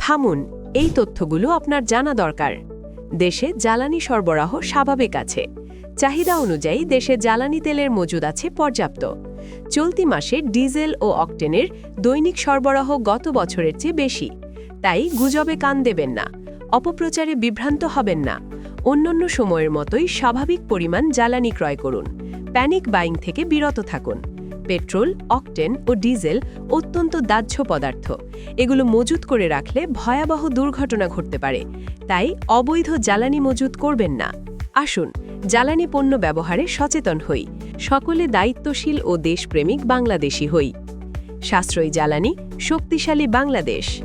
থামুন, এই তথ্যগুলো আপনার জানা দরকার। দেশে জ্বালানি সরবরাহ স্বাভাবিক আছে। চাহিদা অনুযায়ী দেশে জ্বালানি তেলের মজুদ আছে পর্যাপ্ত। চলতি মাসে ডিজেল ও অকটেনের দৈনিক সরবরাহ গত বছরের চেয়ে বেশি। তাই গুজবে কান দেবেন না, অপপ্রচারে বিভ্রান্ত হবেন না। অন্যান্য সময়ের মতোই স্বাভাবিক পরিমাণ জ্বালানি ক্রয় করুন। প্যানিক বাইং থেকে বিরত থাকুন। পেট্রোল, অকটেন ও ডিজেল অত্যন্ত দাহ্য পদার্থ। এগুলো মজুত করে রাখলে ভয়াবহ দুর্ঘটনা ঘটতে পারে। তাই অবৈধ জ্বালানি মজুত করবেন না। আসুন, জ্বালানি পণ্য ব্যবহারে সচেতন হই। সকলে দায়িত্বশীল ও দেশপ্রেমিক বাংলাদেশী হই। সাশ্রয়ী জ্বালানি, শক্তিশালী বাংলাদেশ।